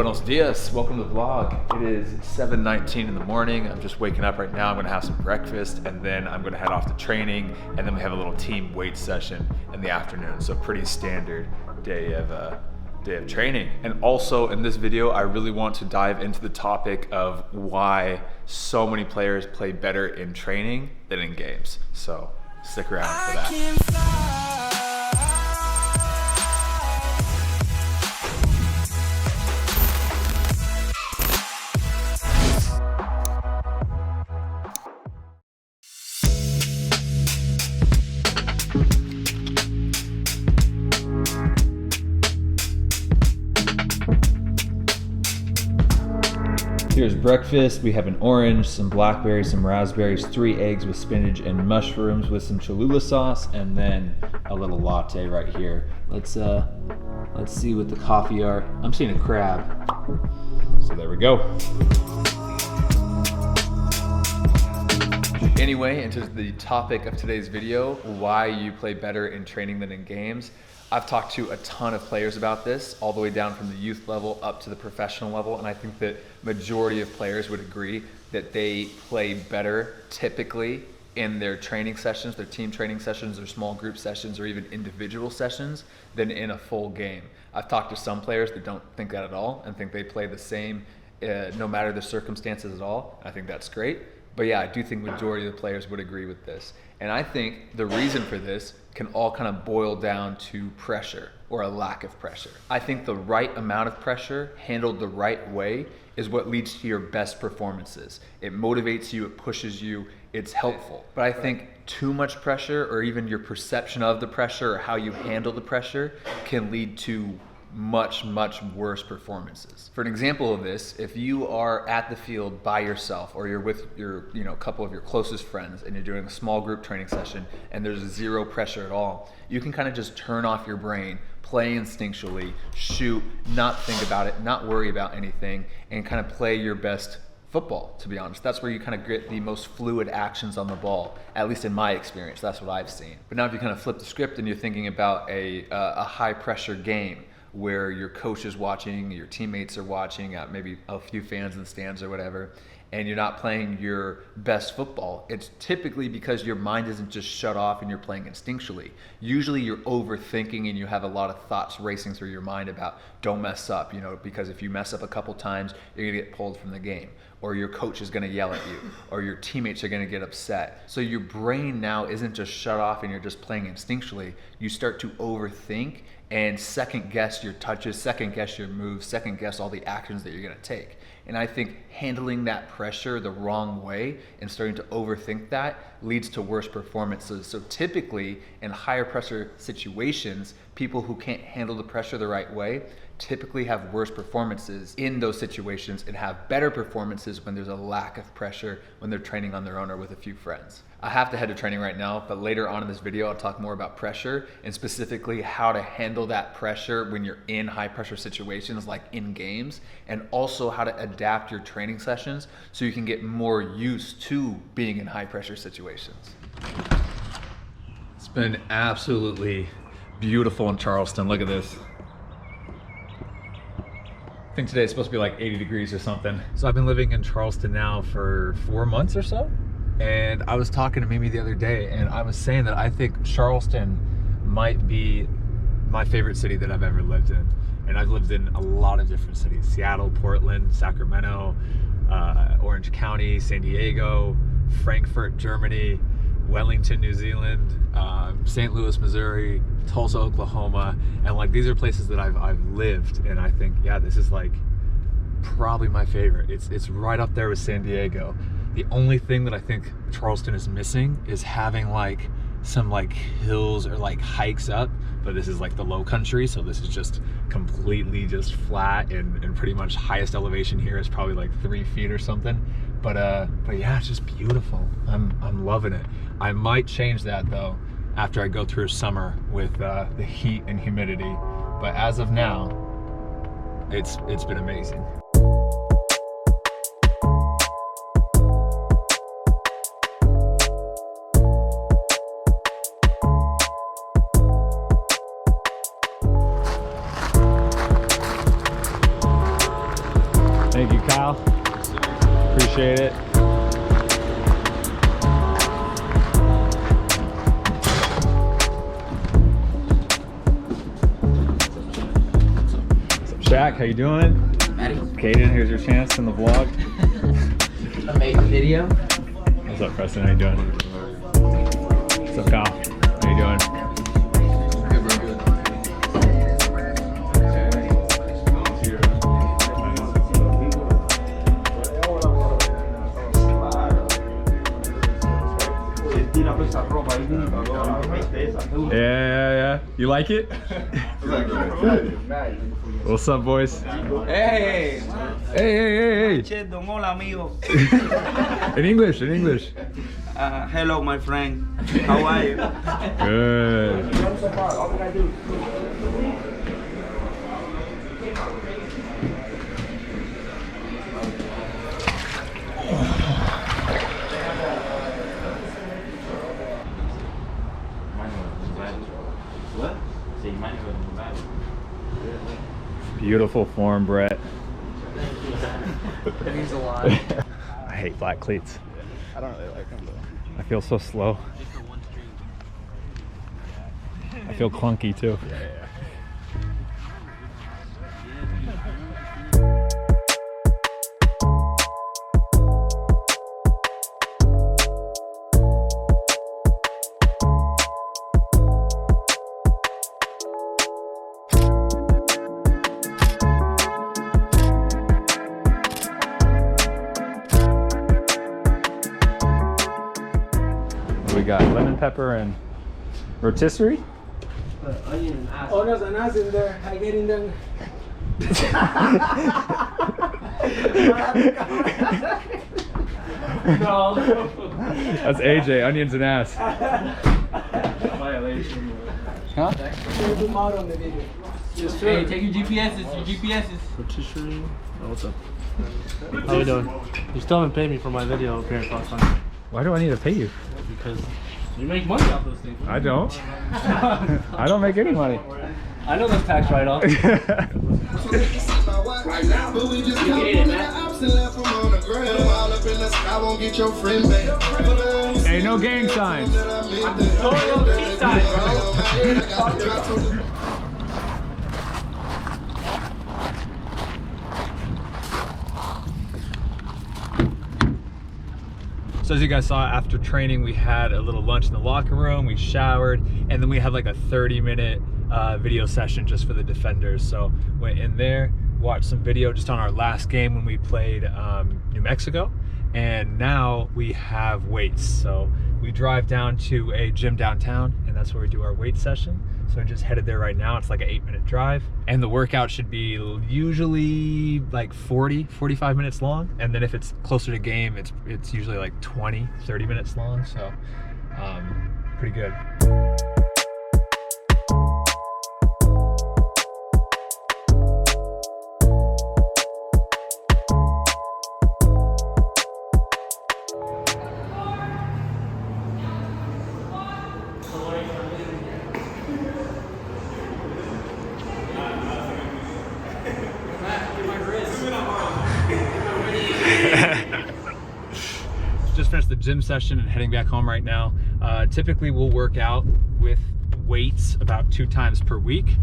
Buenos dias, welcome to the vlog. It is 7:19 in the morning. I'm just waking up right now. I'm gonna have some breakfast and then I'm gonna head off to training, and then we have a little team weight session in the afternoon. So pretty standard day of training. And also in this video, I really want to dive into the topic of why so many players play better in training than in games. So stick around for that. Here's breakfast. We have an orange, some blackberries, some raspberries, 3 eggs with spinach and mushrooms with some Cholula sauce, and then a little latte right here. Let's see what the coffee are. I'm seeing a crab. So there we go. Anyway, into the topic of today's video, why you play better in training than in games. I've talked to a ton of players about this, all the way down from the youth level up to the professional level, and I think that majority of players would agree that they play better typically in their training sessions, their team training sessions, their small group sessions, or even individual sessions than in a full game. I've talked to some players that don't think that at all and think they play the same no matter the circumstances at all. I think that's great. But yeah, I do think majority of the players would agree with this. And I think the reason for this can all kind of boil down to pressure or a lack of pressure. I think the right amount of pressure handled the right way is what leads to your best performances. It motivates you, it pushes you, it's helpful. But I think too much pressure, or even your perception of the pressure or how you handle the pressure, can lead to much worse performances. For an example of this, if you are at the field by yourself, or you're with your couple of your closest friends and you're doing a small group training session and there's zero pressure at all, you can kind of just turn off your brain, play instinctually, shoot, not think about it, not worry about anything, and kind of play your best football, to be honest. That's where you kind of get the most fluid actions on the ball, at least in my experience. That's what I've seen. But now if you kind of flip the script and you're thinking about a high pressure game, where your coach is watching, your teammates are watching, maybe a few fans in the stands or whatever, and you're not playing your best football, it's typically because your mind isn't just shut off and you're playing instinctually. Usually you're overthinking and you have a lot of thoughts racing through your mind about don't mess up, because if you mess up a couple times, you're gonna get pulled from the game, or your coach is gonna yell at you, or your teammates are gonna get upset. So your brain now isn't just shut off and you're just playing instinctually. You start to overthink and second guess your touches, second guess your moves, second guess all the actions that you're gonna take. And I think handling that pressure the wrong way and starting to overthink that leads to worse performances. So typically in higher pressure situations, people who can't handle the pressure the right way typically have worse performances in those situations and have better performances when there's a lack of pressure, when they're training on their own or with a few friends. I have to head to training right now, but later on in this video, I'll talk more about pressure and specifically how to handle that pressure when you're in high pressure situations like in games, and also how to adapt your training sessions so you can get more used to being in high pressure situations. It's been absolutely beautiful in Charleston. Look at this. I think today it's supposed to be like 80 degrees or something. So I've been living in Charleston now for 4 months or so. And I was talking to Mimi the other day and I was saying that I think Charleston might be my favorite city that I've ever lived in. And I've lived in a lot of different cities: Seattle, Portland, Sacramento, Orange County, San Diego, Frankfurt, Germany, Wellington, New Zealand, St. Louis, Missouri, Tulsa, Oklahoma, and like these are places that I've lived, and I think, yeah, this is like probably my favorite. It's right up there with San Diego. The only thing that I think Charleston is missing is having like some like hills or like hikes up, but this is like the low country, so this is just completely just flat, and pretty much highest elevation here is probably like 3 feet or something. But yeah, it's just beautiful. I'm loving it. I might change that though after I go through summer with the heat and humidity. But as of now, it's been amazing. Appreciate it. What's up, Shaq? How you doing? Maddie. Kaden, here's your chance in the vlog. Amazing video. What's up, Preston? How you doing? What's up, Kyle? How you doing? Good, bro, good. Yeah. You like it? What's up, boys? Hey. Hey. Sheldon, hola amigo. In English. Hello my friend. How are you? Good. What? Beautiful form, Brett. That means a lot. I hate black cleats. I don't really like them though. I feel so slow. I feel clunky too. We got lemon pepper and rotisserie. Oh, there's an ass in there. I get in there. No. That's AJ, onions and ass. Violation. Huh? Zoom out on the video. Just Hey, take your GPSs. Rotisserie. Oh, what's up? How we doing? You still haven't paid me for my video appearance last time. Why do I need to pay you? Because you make money off those things. I don't. I don't make any money. I know that's tax write-off. Hey, no gang signs. So as you guys saw, after training, we had a little lunch in the locker room, we showered, and then we had like a 30-minute video session just for the defenders. So went in there, watched some video just on our last game when we played New Mexico, and now we have weights. So we drive down to a gym downtown, and that's where we do our weight session. So I just headed there right now. It's like an 8-minute drive, and the workout should be usually like 45 minutes long, and then if it's closer to game, it's usually like 20-30 minutes long. So pretty good. Just finished the gym session and heading back home right now. Typically we'll work out with weights about 2 times per week,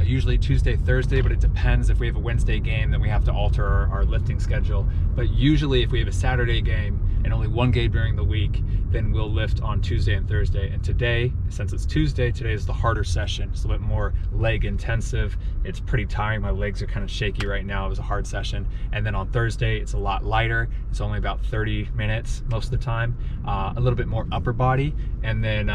usually Tuesday, Thursday, but it depends. If we have a Wednesday game, then we have to alter our lifting schedule. But usually if we have a Saturday game and only 1 game during the week, then we'll lift on Tuesday and Thursday. And today, since it's Tuesday, today is the harder session. It's a little bit more leg intensive. It's pretty tiring. My legs are kind of shaky right now. It was a hard session. And then on Thursday, it's a lot lighter. It's only about 30 minutes most of the time. A little bit more upper body. And then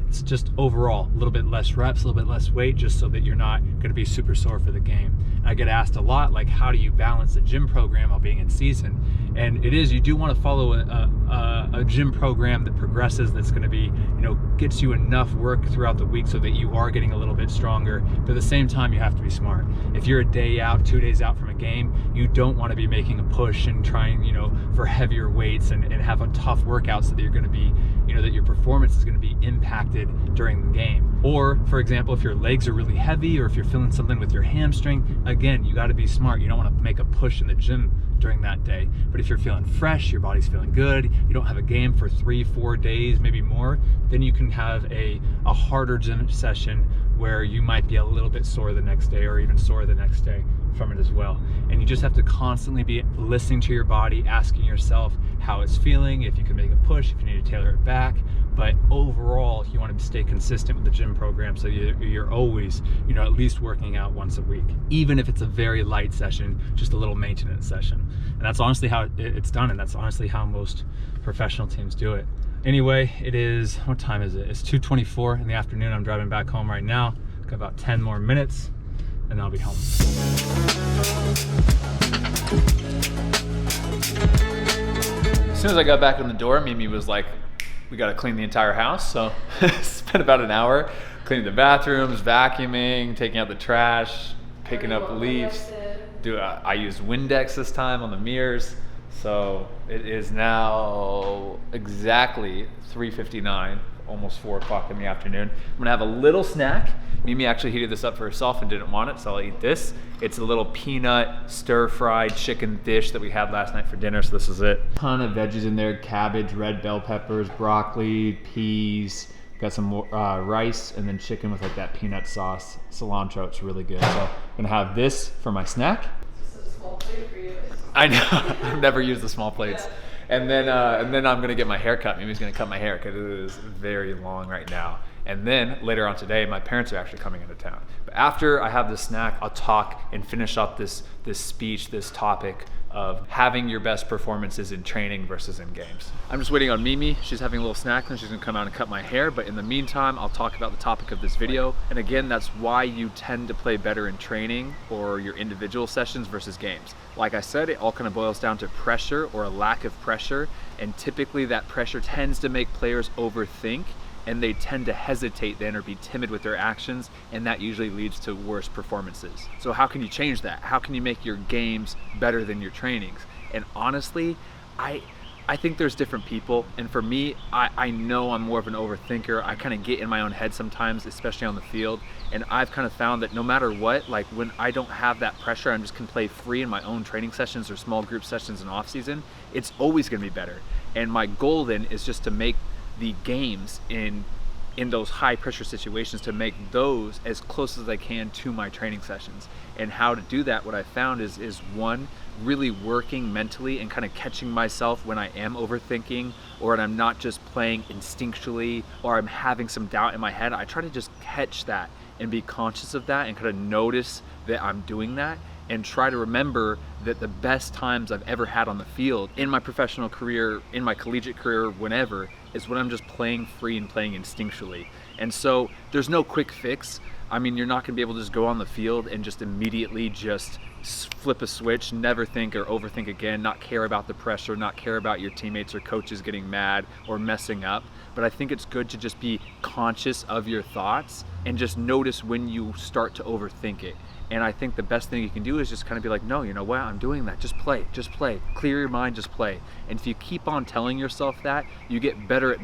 it's just overall a little bit less reps, a little bit less weight, just so that you're not going to be super sore for the game. I get asked a lot, like, how do you balance a gym program while being in season? And it is, you do want to follow a gym program that progresses, that's going to be, you know, gets you enough work throughout the week so that you are getting a little bit stronger. But at the same time, you have to be smart. If you're a day out, 2 days out from a game, you don't want to be making a push and trying, you know, for heavier weights and have a tough workout so that you're going to be, you know, that your performance is going to be impacted during the game. Or, for example, if your legs are really heavy, or if you're feeling something with your hamstring, again, you got to be smart. You don't want to make a push in the gym during that day. But if you're feeling fresh, your body's feeling good, you don't have a game for 3-4 days, maybe more, then you can have a harder gym session where you might be a little bit sore the next day, or even sore the next day from it as well. And you just have to constantly be listening to your body, asking yourself how it's feeling, if you can make a push, if you need to tailor it back. But overall, you want to stay consistent with the gym program, so you're always, at least working out once a week, even if it's a very light session, just a little maintenance session. And that's honestly how it's done, and that's honestly how most professional teams do it. Anyway, what time is it? It's 2:24 in the afternoon. I'm driving back home right now. Got about 10 more minutes and I'll be home. As soon as I got back in the door, Mimi was like, we got to clean the entire house. So spent about an hour cleaning the bathrooms, vacuuming, taking out the trash, picking up leaves. I used Windex this time on the mirrors. So it is now exactly 3:59, almost 4 o'clock in the afternoon. I'm gonna have a little snack. Mimi actually heated this up for herself and didn't want it, so I'll eat this. It's a little peanut stir-fried chicken dish that we had last night for dinner, so this is it. Ton of veggies in there: cabbage, red bell peppers, broccoli, peas. Got some more, rice, and then chicken with like that peanut sauce, cilantro. It's really good. So I'm gonna have this for my snack. I know. I've never used the small plates. And then I'm gonna get my hair cut. Mimi's gonna cut my hair because it is very long right now. And then later on today, my parents are actually coming into town. But after I have this snack, I'll talk and finish up this speech, this topic of having your best performances in training versus in games. I'm just waiting on Mimi. She's having a little snack and she's gonna come out and cut my hair. But in the meantime, I'll talk about the topic of this video. And again, that's why you tend to play better in training or your individual sessions versus games. Like I said, it all kind of boils down to pressure or a lack of pressure. And typically that pressure tends to make players overthink, and they tend to hesitate then or be timid with their actions, and that usually leads to worse performances. So how can you change that? How can you make your games better than your trainings? And honestly, I think there's different people, and for me, I know I'm more of an overthinker. I kind of get in my own head sometimes, especially on the field, and I've kind of found that no matter what, like when I don't have that pressure, I just can play free in my own training sessions or small group sessions in off season, it's always gonna be better. And my goal then is just to make the games in those high pressure situations, to make those as close as I can to my training sessions. And how to do that, what I found is one, really working mentally and kind of catching myself when I am overthinking, or when I'm not just playing instinctually, or I'm having some doubt in my head. I try to just catch that and be conscious of that and kind of notice that I'm doing that, and try to remember that the best times I've ever had on the field in my professional career, in my collegiate career, whenever, is when I'm just playing free and playing instinctually. And so there's no quick fix. I mean, you're not gonna be able to just go on the field and just immediately just flip a switch, never think or overthink again, not care about the pressure, not care about your teammates or coaches getting mad or messing up. But I think it's good to just be conscious of your thoughts and just notice when you start to overthink it. And I think the best thing you can do is just kind of be like, no, you know what, I'm doing that, just play, clear your mind, just play. And if you keep on telling yourself that, you get better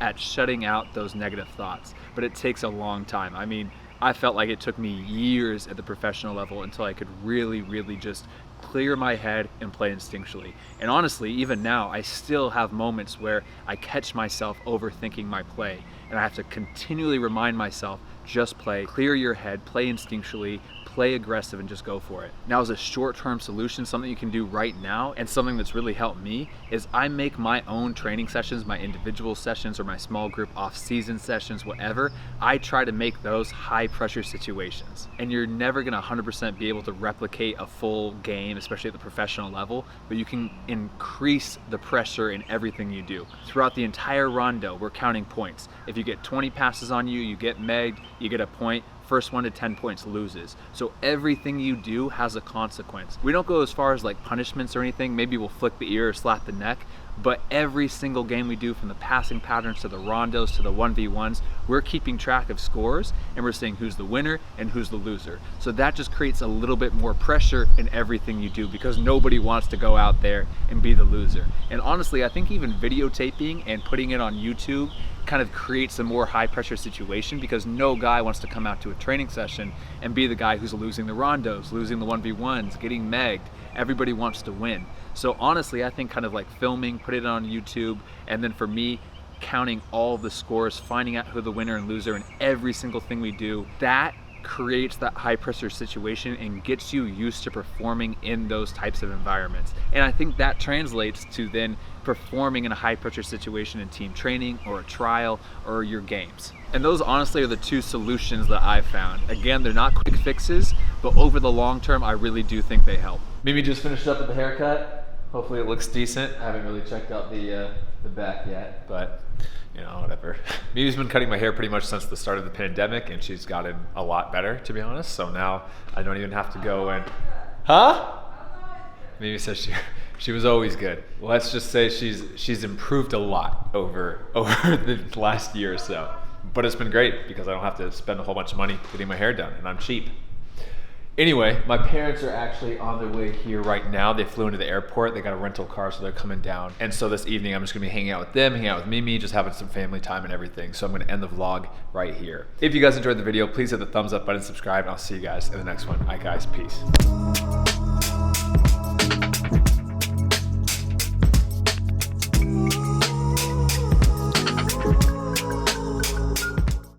at shutting out those negative thoughts. But it takes a long time. I mean, I felt like it took me years at the professional level until I could really just clear my head and play instinctually. And honestly, even now, I still have moments where I catch myself overthinking my play, and I have to continually remind myself, just play, clear your head, play instinctually, play aggressive, and just go for it. Now, as a short-term solution, something you can do right now, and something that's really helped me, is I make my own training sessions, my individual sessions or my small group off-season sessions, whatever. I try to make those high-pressure situations. And you're never gonna 100% be able to replicate a full game, especially at the professional level, but you can increase the pressure in everything you do. Throughout the entire rondo, we're counting points. If you get 20 passes on you, you get megged, you get a point. First 1 to 10 points loses. So everything you do has a consequence. We don't go as far as like punishments or anything. Maybe we'll flick the ear or slap the neck, but every single game we do, from the passing patterns to the rondos to the 1v1s, we're keeping track of scores and we're saying who's the winner and who's the loser. So that just creates a little bit more pressure in everything you do, because nobody wants to go out there and be the loser. And honestly, I think even videotaping and putting it on YouTube kind of creates a more high pressure situation because no guy wants to come out to a training session and be the guy who's losing the rondos, losing the 1v1s, getting megged. Everybody wants to win. So honestly, I think kind of like filming, put it on YouTube, and then for me, counting all the scores, finding out who the winner and loser in every single thing we do, that creates that high pressure situation and gets you used to performing in those types of environments. And I think that translates to then performing in a high pressure situation in team training or a trial or your games. And those honestly are the two solutions that I've found. Again, they're not quick fixes, but over the long term, I really do think they help. Mimi just finished up with the haircut. Hopefully it looks decent. I haven't really checked out the back yet, but you know, whatever. Mimi's been cutting my hair pretty much since the start of the pandemic, and she's gotten a lot better, to be honest. So now I don't even have to go and, huh? Mimi says she was always good. Let's just say she's improved a lot over the last year or so. But it's been great because I don't have to spend a whole bunch of money getting my hair done, and I'm cheap. Anyway, my parents are actually on their way here right now. They flew into the airport. They got a rental car, so they're coming down. And so this evening, I'm just gonna be hanging out with them, hanging out with Mimi, just having some family time and everything. So I'm gonna end the vlog right here. If you guys enjoyed the video, please hit the thumbs up button, subscribe, and I'll see you guys in the next one. All right, guys, peace.